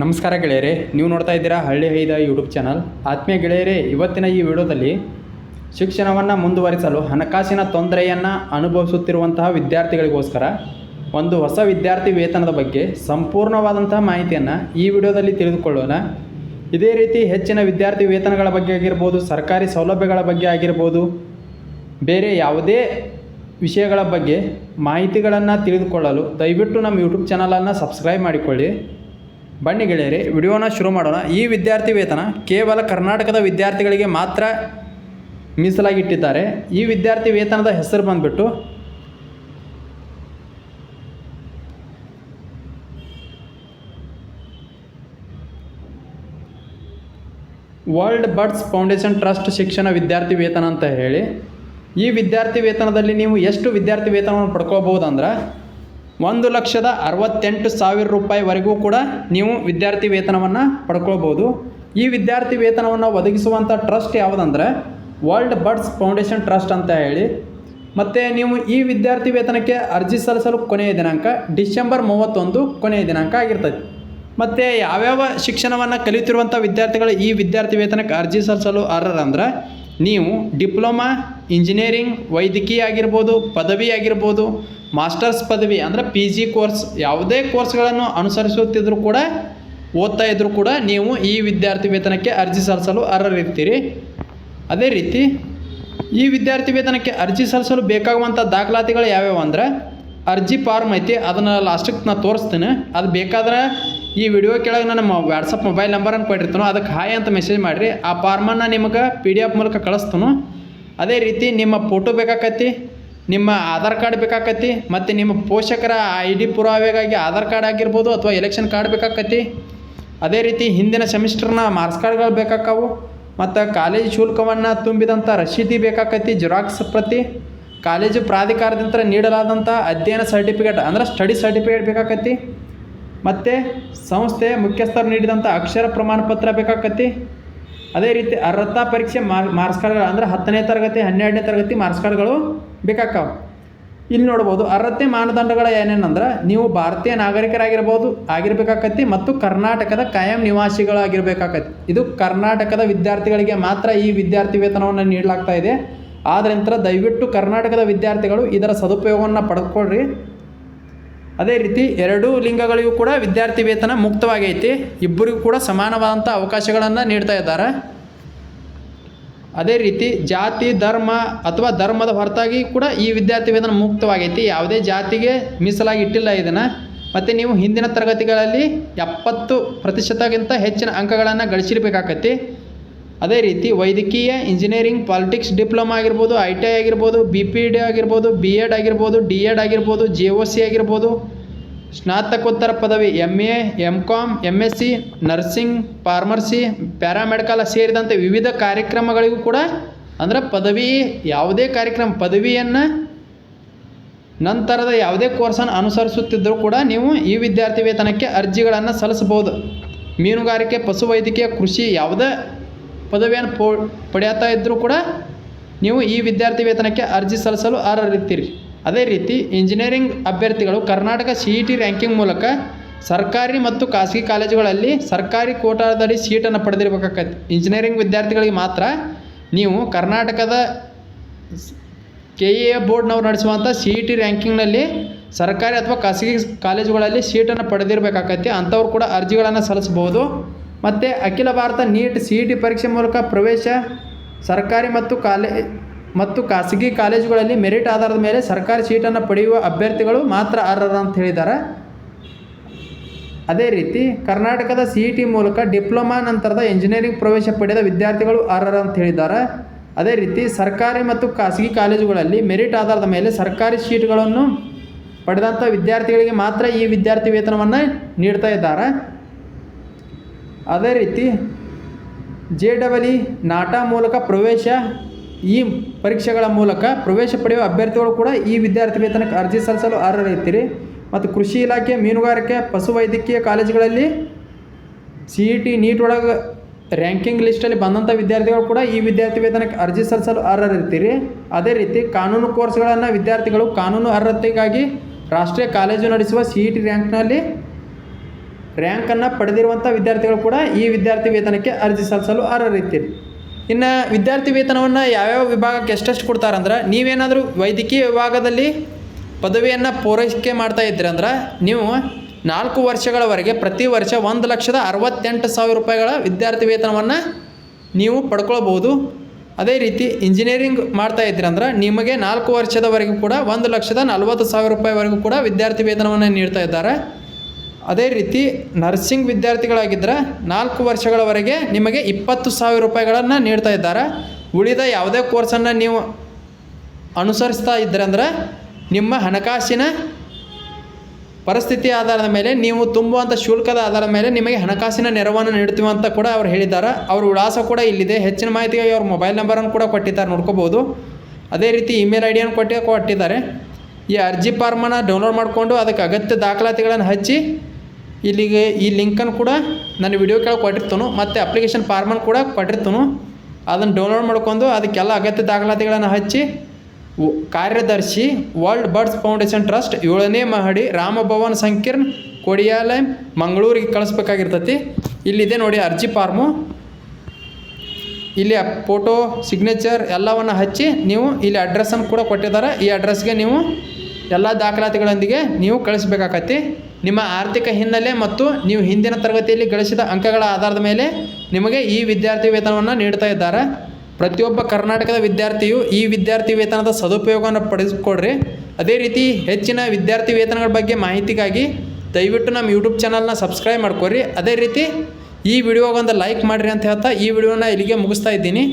ನಮಸ್ಕಾರ ಗೆಳೆಯರೇ, ನೀವು ನೋಡ್ತಾ ಇದ್ದೀರಾ ಹಳ್ಳಿ ಹೈದ ಯೂಟ್ಯೂಬ್ ಚಾನಲ್. ಆತ್ಮೀಯ ಗೆಳೆಯರೇ, ಇವತ್ತಿನ ಈ ವಿಡಿಯೋದಲ್ಲಿ ಶಿಕ್ಷಣವನ್ನು ಮುಂದುವರಿಸಲು ಹಣಕಾಸಿನ ತೊಂದರೆಯನ್ನು ಅನುಭವಿಸುತ್ತಿರುವಂತಹ ವಿದ್ಯಾರ್ಥಿಗಳಿಗೋಸ್ಕರ ಒಂದು ಹೊಸ ವಿದ್ಯಾರ್ಥಿ ವೇತನದ ಬಗ್ಗೆ ಸಂಪೂರ್ಣವಾದಂತಹ ಮಾಹಿತಿಯನ್ನು ಈ ವಿಡಿಯೋದಲ್ಲಿ ತಿಳಿದುಕೊಳ್ಳೋಣ. ಇದೇ ರೀತಿ ಹೆಚ್ಚಿನ ವಿದ್ಯಾರ್ಥಿ ವೇತನಗಳ ಬಗ್ಗೆ ಆಗಿರ್ಬೋದು, ಸರ್ಕಾರಿ ಸೌಲಭ್ಯಗಳ ಬಗ್ಗೆ ಆಗಿರ್ಬೋದು, ಬೇರೆ ಯಾವುದೇ ವಿಷಯಗಳ ಬಗ್ಗೆ ಮಾಹಿತಿಗಳನ್ನು ತಿಳಿದುಕೊಳ್ಳಲು ದಯವಿಟ್ಟು ನಮ್ಮ ಯೂಟ್ಯೂಬ್ ಚಾನಲನ್ನು ಸಬ್ಸ್ಕ್ರೈಬ್ ಮಾಡಿಕೊಳ್ಳಿ. ಬನ್ನಿ ಗೆಳೆಯರೆ, ವಿಡಿಯೋನ ಶುರು ಮಾಡೋಣ. ಈ ವಿದ್ಯಾರ್ಥಿ ವೇತನ ಕೇವಲ ಕರ್ನಾಟಕದ ವಿದ್ಯಾರ್ಥಿಗಳಿಗೆ ಮಾತ್ರ ಮೀಸಲಾಗಿಟ್ಟಿದ್ದಾರೆ. ಈ ವಿದ್ಯಾರ್ಥಿ ವೇತನದ ಹೆಸರು ಬಂದುಬಿಟ್ಟು ವರ್ಲ್ಡ್ ಬಡ್ಸ್ ಫೌಂಡೇಶನ್ ಟ್ರಸ್ಟ್ ಶಿಕ್ಷಣ ವಿದ್ಯಾರ್ಥಿ ವೇತನ ಅಂತ ಹೇಳಿ. ಈ ವಿದ್ಯಾರ್ಥಿ ವೇತನದಲ್ಲಿ ನೀವು ಎಷ್ಟು ವಿದ್ಯಾರ್ಥಿ ವೇತನವನ್ನು ಪಡ್ಕೋಬಹುದು ಅಂದ್ರೆ 1,68,000 ರೂಪಾಯಿವರೆಗೂ ಕೂಡ ನೀವು ವಿದ್ಯಾರ್ಥಿ ವೇತನವನ್ನು ಪಡ್ಕೊಳ್ಬೋದು. ಈ ವಿದ್ಯಾರ್ಥಿ ವೇತನವನ್ನು ಒದಗಿಸುವಂಥ ಟ್ರಸ್ಟ್ ಯಾವುದಂದ್ರೆ ವರ್ಲ್ಡ್ ಬಡ್ಸ್ ಫೌಂಡೇಶನ್ ಟ್ರಸ್ಟ್ ಅಂತ ಹೇಳಿ. ಮತ್ತು ನೀವು ಈ ವಿದ್ಯಾರ್ಥಿ ವೇತನಕ್ಕೆ ಅರ್ಜಿ ಸಲ್ಲಿಸಲು ಕೊನೆಯ ದಿನಾಂಕ ಡಿಸೆಂಬರ್ 31 ಕೊನೆಯ ದಿನಾಂಕ ಆಗಿರ್ತದೆ. ಮತ್ತು ಯಾವ್ಯಾವ ಶಿಕ್ಷಣವನ್ನು ಕಲಿಯುತ್ತಿರುವಂಥ ವಿದ್ಯಾರ್ಥಿಗಳು ಈ ವಿದ್ಯಾರ್ಥಿ ವೇತನಕ್ಕೆ ಅರ್ಜಿ ಸಲ್ಲಿಸಲು ಅರ್ಹರಂದ್ರೆ ನೀವು ಡಿಪ್ಲೊಮಾ, ಇಂಜಿನಿಯರಿಂಗ್, ವೈದ್ಯಕೀಯ ಆಗಿರ್ಬೋದು, ಪದವಿ ಆಗಿರ್ಬೋದು, ಮಾಸ್ಟರ್ಸ್ ಪದವಿ ಅಂದರೆ PG ಕೋರ್ಸ್, ಯಾವುದೇ ಕೋರ್ಸ್ಗಳನ್ನು ಅನುಸರಿಸುತ್ತಿದ್ದರೂ ಕೂಡ ಓದ್ತಾ ಇದ್ದರೂ ಕೂಡ ನೀವು ಈ ವಿದ್ಯಾರ್ಥಿ ವೇತನಕ್ಕೆ ಅರ್ಜಿ ಸಲ್ಲಿಸಲು ಅರ್ಹರಿರ್ತೀರಿ. ಅದೇ ರೀತಿ ಈ ವಿದ್ಯಾರ್ಥಿ ವೇತನಕ್ಕೆ ಅರ್ಜಿ ಸಲ್ಲಿಸಲು ಬೇಕಾಗುವಂಥ ದಾಖಲಾತಿಗಳು ಯಾವ್ಯಾವು ಅಂದ್ರೆ ಅರ್ಜಿ ಫಾರ್ಮ್ ಐತಿ, ಅದನ್ನು ಲಾಸ್ಟಿಗೆ ನಾನು ತೋರಿಸ್ತೀನಿ. ಅದು ಬೇಕಾದ್ರೆ ಈ ವಿಡಿಯೋ ಕೆಳಗೆ ನಾನು ನಮ್ಮ ವಾಟ್ಸಪ್ ಮೊಬೈಲ್ ನಂಬರನ್ನು ಕೊಟ್ಟಿರ್ತಾನೋ, ಅದಕ್ಕೆ ಹಾಯ್ ಅಂತ ಮೆಸೇಜ್ ಮಾಡಿರಿ. ಆ ಫಾರ್ಮನ್ನು ನಿಮಗೆ PDF ಮೂಲಕ ಕಳಿಸ್ತಾನು. ಅದೇ ರೀತಿ ನಿಮ್ಮ ಫೋಟೋ ಬೇಕಾಕತಿ, ನಿಮ್ಮ ಆಧಾರ್ ಕಾರ್ಡ್ ಬೇಕಾಕತಿ, ಮತ್ತು ನಿಮ್ಮ ಪೋಷಕರ ID ಪುರಾವೆಗಾಗಿ ಆಧಾರ್ ಕಾರ್ಡ್ ಆಗಿರ್ಬೋದು ಅಥವಾ ಎಲೆಕ್ಷನ್ ಕಾರ್ಡ್ ಬೇಕಾಕತಿ. ಅದೇ ರೀತಿ ಹಿಂದಿನ ಸೆಮಿಸ್ಟರ್ನ ಮಾರ್ಕ್ಸ್ ಕಾರ್ಡ್ಗಳು ಬೇಕಾಕವು, ಮತ್ತು ಕಾಲೇಜ್ ಶುಲ್ಕವನ್ನು ತುಂಬಿದಂಥ ರಸೀದಿ ಬೇಕಾಕತಿ, ಜೆರಾಕ್ಸ್ ಪ್ರತಿ, ಕಾಲೇಜು ಪ್ರಾಧಿಕಾರದಿಂದ ನೀಡಲಾದಂಥ ಅಧ್ಯಯನ ಸರ್ಟಿಫಿಕೇಟ್ ಅಂದರೆ ಸ್ಟಡಿ ಸರ್ಟಿಫಿಕೇಟ್ ಬೇಕಾಕತಿ, ಮತ್ತು ಸಂಸ್ಥೆ ಮುಖ್ಯಸ್ಥರು ನೀಡಿದಂಥ ಅಕ್ಷರ ಪ್ರಮಾಣ ಪತ್ರ ಬೇಕಾಕತಿ. ಅದೇ ರೀತಿ ಅರ್ಹತಾ ಪರೀಕ್ಷೆ ಮಾರ್ಕ್ಸ್ ಕಾರ್ಡ್ಗಳು ಅಂದರೆ 10ನೇ ತರಗತಿ 12ನೇ ತರಗತಿ ಮಾರ್ಕ್ಸ್ ಕಾರ್ಡ್ಗಳು ಬೇಕಾಕವು. ಇಲ್ಲಿ ನೋಡ್ಬೋದು ಅರ್ಹತೆ ಮಾನದಂಡಗಳು ಏನೇನಂದ್ರೆ ನೀವು ಭಾರತೀಯ ನಾಗರಿಕರಾಗಿರ್ಬೋದು ಆಗಿರಬೇಕಾಕತಿ ಮತ್ತು ಕರ್ನಾಟಕದ ಕಾಯಂ ನಿವಾಸಿಗಳಾಗಿರಬೇಕಾಕತಿ. ಇದು ಕರ್ನಾಟಕದ ವಿದ್ಯಾರ್ಥಿಗಳಿಗೆ ಮಾತ್ರ ಈ ವಿದ್ಯಾರ್ಥಿ ವೇತನವನ್ನು ನೀಡಲಾಗ್ತಾ ಇದೆ. ಆದ್ದರಿಂದ ದಯವಿಟ್ಟು ಕರ್ನಾಟಕದ ವಿದ್ಯಾರ್ಥಿಗಳು ಇದರ ಸದುಪಯೋಗವನ್ನು ಪಡೆದುಕೊಳ್ಳ್ರಿ. ಅದೇ ರೀತಿ ಎರಡೂ ಲಿಂಗಗಳಿಗೂ ಕೂಡ ವಿದ್ಯಾರ್ಥಿ ವೇತನ ಮುಕ್ತವಾಗೈತಿ. ಇಬ್ಬರಿಗೂ ಕೂಡ ಸಮಾನವಾದಂಥ ಅವಕಾಶಗಳನ್ನು ನೀಡ್ತಾ ಇದ್ದಾರೆ. ಅದೇ ರೀತಿ ಜಾತಿ, ಧರ್ಮ ಅಥವಾ ಧರ್ಮದ ಹೊರತಾಗಿ ಕೂಡ ಈ ವಿದ್ಯಾರ್ಥಿ ವೇತನ ಮುಕ್ತವಾಗೈತಿ. ಯಾವುದೇ ಜಾತಿಗೆ ಮೀಸಲಾಗಿ ಇಟ್ಟಿಲ್ಲ ಇದನ್ನು. ಮತ್ತು ನೀವು ಹಿಂದಿನ ತರಗತಿಗಳಲ್ಲಿ 70% ಹೆಚ್ಚಿನ ಅಂಕಗಳನ್ನು ಗಳಿಸಿರಬೇಕಾಗತ್ತೆ. ಅದೇ ರೀತಿ ವೈದ್ಯಕೀಯ, ಇಂಜಿನಿಯರಿಂಗ್, ಪಾಲಿಟಿಕ್ಸ್ ಡಿಪ್ಲೊಮಾ ಆಗಿರ್ಬೋದು, ITI ಆಗಿರ್ಬೋದು, BPD ಆಗಿರ್ಬೋದು, BEd ಆಗಿರ್ಬೋದು, DEd ಆಗಿರ್ಬೋದು, JOC ಆಗಿರ್ಬೋದು, ಸ್ನಾತಕೋತ್ತರ ಪದವಿ MA, MCom, MSc, nursing, pharmacy, paramedical ಸೇರಿದಂತೆ ವಿವಿಧ ಕಾರ್ಯಕ್ರಮಗಳಿಗೂ ಕೂಡ ಅಂದರೆ ಪದವಿ ಯಾವುದೇ ಕಾರ್ಯಕ್ರಮ ಪದವಿಯನ್ನು ನಂತರದ ಯಾವುದೇ ಕೋರ್ಸನ್ನು ಅನುಸರಿಸುತ್ತಿದ್ದರೂ ಕೂಡ ನೀವು ಈ ವಿದ್ಯಾರ್ಥಿ ವೇತನಕ್ಕೆ ಅರ್ಜಿಗಳನ್ನು ಸಲ್ಲಿಸಬಹುದು. ಮೀನುಗಾರಿಕೆ, ಪಶುವೈದ್ಯಕೀಯ, ಕೃಷಿ ಯಾವುದೇ ಪದವಿಯನ್ನು ಪಡೆಯುತ್ತಾ ಇದ್ದರೂ ಕೂಡ ನೀವು ಈ ವಿದ್ಯಾರ್ಥಿ ವೇತನಕ್ಕೆ ಅರ್ಜಿ ಸಲ್ಲಿಸಲು ಅರ್ಹರಿರ್ತೀರಿ. ಅದೇ ರೀತಿ ಇಂಜಿನಿಯರಿಂಗ್ ಅಭ್ಯರ್ಥಿಗಳು ಕರ್ನಾಟಕ CET ರ್ಯಾಂಕಿಂಗ್ ಮೂಲಕ ಸರ್ಕಾರಿ ಮತ್ತು ಖಾಸಗಿ ಕಾಲೇಜುಗಳಲ್ಲಿ ಸರ್ಕಾರಿ ಕೋಟಾದಲ್ಲಿ ಸೀಟನ್ನು ಪಡೆದಿರಬೇಕಾಗತ್ತೆ. ಇಂಜಿನಿಯರಿಂಗ್ ವಿದ್ಯಾರ್ಥಿಗಳಿಗೆ ಮಾತ್ರ ನೀವು ಕರ್ನಾಟಕದ KEA ಬೋರ್ಡ್ನವ್ರು ನಡೆಸುವಂಥ CET ರ್ಯಾಂಕಿಂಗ್ನಲ್ಲಿ ಸರ್ಕಾರಿ ಅಥವಾ ಖಾಸಗಿ ಕಾಲೇಜುಗಳಲ್ಲಿ ಸೀಟನ್ನು ಪಡೆದಿರಬೇಕಾಗತ್ತೆ. ಅಂಥವ್ರು ಕೂಡ ಅರ್ಜಿಗಳನ್ನು ಸಲ್ಲಿಸಬಹುದು. ಮತ್ತು ಅಖಿಲ ಭಾರತ NEET CET ಪರೀಕ್ಷೆ ಮೂಲಕ ಪ್ರವೇಶ ಸರ್ಕಾರಿ ಮತ್ತು ಖಾಸಗಿ ಕಾಲೇಜುಗಳಲ್ಲಿ ಮೆರಿಟ್ ಆಧಾರದ ಮೇಲೆ ಸರ್ಕಾರಿ ಸೀಟನ್ನು ಪಡೆಯುವ ಅಭ್ಯರ್ಥಿಗಳು ಮಾತ್ರ ಅರ್ಹರು ಅಂತ ಹೇಳಿದ್ದಾರೆ. ಅದೇ ರೀತಿ ಕರ್ನಾಟಕದ CET ಮೂಲಕ ಡಿಪ್ಲೊಮಾ ನಂತರದ ಇಂಜಿನಿಯರಿಂಗ್ ಪ್ರವೇಶ ಪಡೆದ ವಿದ್ಯಾರ್ಥಿಗಳು ಅರ್ಹರು ಅಂತ ಹೇಳಿದ್ದಾರೆ. ಅದೇ ರೀತಿ ಸರ್ಕಾರಿ ಮತ್ತು ಖಾಸಗಿ ಕಾಲೇಜುಗಳಲ್ಲಿ ಮೆರಿಟ್ ಆಧಾರದ ಮೇಲೆ ಸರ್ಕಾರಿ ಸೀಟ್ಗಳನ್ನು ಪಡೆದಂಥ ವಿದ್ಯಾರ್ಥಿಗಳಿಗೆ ಮಾತ್ರ ಈ ವಿದ್ಯಾರ್ಥಿ ವೇತನವನ್ನು ನೀಡ್ತಾ ಇದ್ದಾರೆ. ಅದೇ ರೀತಿ JEE ನಾಟಾ ಮೂಲಕ ಪ್ರವೇಶ ಈ ಪರೀಕ್ಷೆಗಳ ಮೂಲಕ ಪ್ರವೇಶ ಪಡೆಯುವ ಅಭ್ಯರ್ಥಿಗಳು ಕೂಡ ಈ ವಿದ್ಯಾರ್ಥಿ ವೇತನಕ್ಕೆ ಅರ್ಜಿ ಸಲ್ಲಿಸಲು ಅರ್ಹರಿರ್ತೀರಿ. ಮತ್ತು ಕೃಷಿ ಇಲಾಖೆ, ಮೀನುಗಾರಿಕೆ, ಪಶುವೈದ್ಯಕೀಯ ಕಾಲೇಜುಗಳಲ್ಲಿ CET NEET ಒಳಗೆ ರ್ಯಾಂಕಿಂಗ್ ಲಿಸ್ಟಲ್ಲಿ ಬಂದಂಥ ವಿದ್ಯಾರ್ಥಿಗಳು ಕೂಡ ಈ ವಿದ್ಯಾರ್ಥಿ ವೇತನಕ್ಕೆ ಅರ್ಜಿ ಸಲ್ಲಿಸಲು ಅರ್ಹರಿರ್ತೀರಿ. ಅದೇ ರೀತಿ ಕಾನೂನು ಕೋರ್ಸ್ಗಳನ್ನು ವಿದ್ಯಾರ್ಥಿಗಳು ಕಾನೂನು ಅರ್ಹತೆಗಾಗಿ ರಾಷ್ಟ್ರೀಯ ಕಾಲೇಜು ನಡೆಸುವ CET ರ್ಯಾಂಕ್ನಲ್ಲಿ ರ್ಯಾಂಕನ್ನು ಪಡೆದಿರುವಂಥ ವಿದ್ಯಾರ್ಥಿಗಳು ಕೂಡ ಈ ವಿದ್ಯಾರ್ಥಿ ವೇತನಕ್ಕೆ ಅರ್ಜಿ ಸಲ್ಲಿಸಲು ಅರ್ಹರಿದ್ದೀರಿ. ಇನ್ನು ವಿದ್ಯಾರ್ಥಿ ವೇತನವನ್ನು ಯಾವ್ಯಾವ ವಿಭಾಗಕ್ಕೆ ಎಷ್ಟೆಷ್ಟು ಕೊಡ್ತಾರಂದ್ರೆ, ನೀವೇನಾದರೂ ವೈದ್ಯಕೀಯ ವಿಭಾಗದಲ್ಲಿ ಪದವಿಯನ್ನು ಪೂರೈಕೆ ಮಾಡ್ತಾ ಇದ್ದೀರಿ ಅಂದ್ರೆ ನೀವು 4 ವರ್ಷಗಳವರೆಗೆ ಪ್ರತಿ ವರ್ಷ 1,68,000 ರೂಪಾಯಿಗಳ ವಿದ್ಯಾರ್ಥಿ ವೇತನವನ್ನು ನೀವು ಪಡ್ಕೊಳ್ಬೋದು. ಅದೇ ರೀತಿ ಇಂಜಿನಿಯರಿಂಗ್ ಮಾಡ್ತಾ ಇದ್ದೀರಿ ಅಂದ್ರೆ ನಿಮಗೆ 4 ವರ್ಷದವರೆಗೂ ಕೂಡ 1,40,000 ರೂಪಾಯಿವರೆಗೂ ಕೂಡ ವಿದ್ಯಾರ್ಥಿ ವೇತನವನ್ನು ನೀಡ್ತಾ ಇದ್ದಾರೆ. ಅದೇ ರೀತಿ ನರ್ಸಿಂಗ್ ವಿದ್ಯಾರ್ಥಿಗಳಾಗಿದ್ದರೆ 4 ವರ್ಷಗಳವರೆಗೆ ನಿಮಗೆ 20,000 ರೂಪಾಯಿಗಳನ್ನು ನೀಡ್ತಾ ಇದ್ದಾರೆ. ಉಳಿದ ಯಾವುದೇ ಕೋರ್ಸನ್ನು ನೀವು ಅನುಸರಿಸ್ತಾ ಇದ್ದೀರಿ ಅಂದರೆ ನಿಮ್ಮ ಹಣಕಾಸಿನ ಪರಿಸ್ಥಿತಿ ಆಧಾರದ ಮೇಲೆ ನೀವು ತುಂಬುವಂಥ ಶುಲ್ಕದ ಆಧಾರದ ಮೇಲೆ ನಿಮಗೆ ಹಣಕಾಸಿನ ನೆರವನ್ನು ನೀಡ್ತೀವಿ ಅಂತ ಕೂಡ ಅವ್ರು ಹೇಳಿದ್ದಾರೆ. ಅವ್ರ ವಿಳಾಸ ಕೂಡ ಇಲ್ಲಿದೆ. ಹೆಚ್ಚಿನ ಮಾಹಿತಿಗಾಗಿ ಅವ್ರ ಮೊಬೈಲ್ ನಂಬರನ್ನು ಕೂಡ ಕೊಟ್ಟಿದ್ದಾರೆ, ನೋಡ್ಕೋಬೋದು. ಅದೇ ರೀತಿ ಇಮೇಲ್ ಐಡಿಯನ್ನು ಕೊಟ್ಟಿದ್ದಾರೆ. ಈ ಅರ್ಜಿ ಫಾರ್ಮನ್ನು ಡೌನ್ಲೋಡ್ ಮಾಡಿಕೊಂಡು ಅದಕ್ಕೆ ಅಗತ್ಯ ದಾಖಲಾತಿಗಳನ್ನು ಹಚ್ಚಿ ಇಲ್ಲಿಗೆ ಈ ಲಿಂಕನ್ನು ಕೂಡ ನಾನು ವಿಡಿಯೋ ಕೆಳಗೆ ಕೊಟ್ಟಿರ್ತಾನು, ಮತ್ತು ಅಪ್ಲಿಕೇಶನ್ ಫಾರ್ಮನ್ನು ಕೂಡ ಕೊಟ್ಟಿರ್ತಾನು. ಅದನ್ನು ಡೌನ್ಲೋಡ್ ಮಾಡ್ಕೊಂಡು ಅದಕ್ಕೆಲ್ಲ ಅಗತ್ಯ ದಾಖಲಾತಿಗಳನ್ನು ಹಚ್ಚಿ ಕಾರ್ಯದರ್ಶಿ ವರ್ಲ್ಡ್ ಬರ್ಡ್ಸ್ ಫೌಂಡೇಶನ್ ಟ್ರಸ್ಟ್ 7ನೇ ಮಹಡಿ ರಾಮಭವನ್ ಸಂಕೀರ್ಣ ಕೊಡಿಯಾಲಯಂ ಮಂಗಳೂರಿಗೆ ಕಳಿಸ್ಬೇಕಾಗಿರ್ತೈತಿ. ಇಲ್ಲಿದೆ ನೋಡಿ ಅರ್ಜಿ ಫಾರ್ಮು. ಇಲ್ಲಿ ಫೋಟೋ ಸಿಗ್ನೇಚರ್ ಎಲ್ಲವನ್ನು ಹಚ್ಚಿ ನೀವು ಇಲ್ಲಿ ಅಡ್ರೆಸ್ಸನ್ನು ಕೂಡ ಕೊಟ್ಟಿದ್ದಾರೆ. ಈ ಅಡ್ರೆಸ್ಗೆ ನೀವು ಎಲ್ಲ ದಾಖಲಾತಿಗಳೊಂದಿಗೆ ನೀವು ಕಳಿಸ್ಬೇಕಾಗತ್ತೆ. ನಿಮ್ಮ ಆರ್ಥಿಕ ಹಿನ್ನೆಲೆ ಮತ್ತು ನೀವು ಹಿಂದಿನ ತರಗತಿಯಲ್ಲಿ ಗಳಿಸಿದ ಅಂಕಗಳ ಆಧಾರದ ಮೇಲೆ ನಿಮಗೆ ಈ ವಿದ್ಯಾರ್ಥಿ ವೇತನವನ್ನು ನೀಡ್ತಾ ಇದ್ದಾರೆ. ಪ್ರತಿಯೊಬ್ಬ ಕರ್ನಾಟಕದ ವಿದ್ಯಾರ್ಥಿಯು ಈ ವಿದ್ಯಾರ್ಥಿ ವೇತನದ ಸದುಪಯೋಗವನ್ನು ಪಡೆದುಕೊಡ್ರಿ. ಅದೇ ರೀತಿ ಹೆಚ್ಚಿನ ವಿದ್ಯಾರ್ಥಿ ವೇತನಗಳ ಬಗ್ಗೆ ಮಾಹಿತಿಗಾಗಿ ದಯವಿಟ್ಟು ನಮ್ಮ ಯೂಟ್ಯೂಬ್ ಚಾನಲ್ನ ಸಬ್ಸ್ಕ್ರೈಬ್ ಮಾಡ್ಕೊರಿ. ಅದೇ ರೀತಿ ಈ ವಿಡಿಯೋಗೊಂದು ಲೈಕ್ ಮಾಡಿರಿ ಅಂತ ಹೇಳ್ತಾ ಈ ವಿಡಿಯೋನ ಇಲ್ಲಿಗೆ ಮುಗಿಸ್ತಾ ಇದ್ದೀನಿ.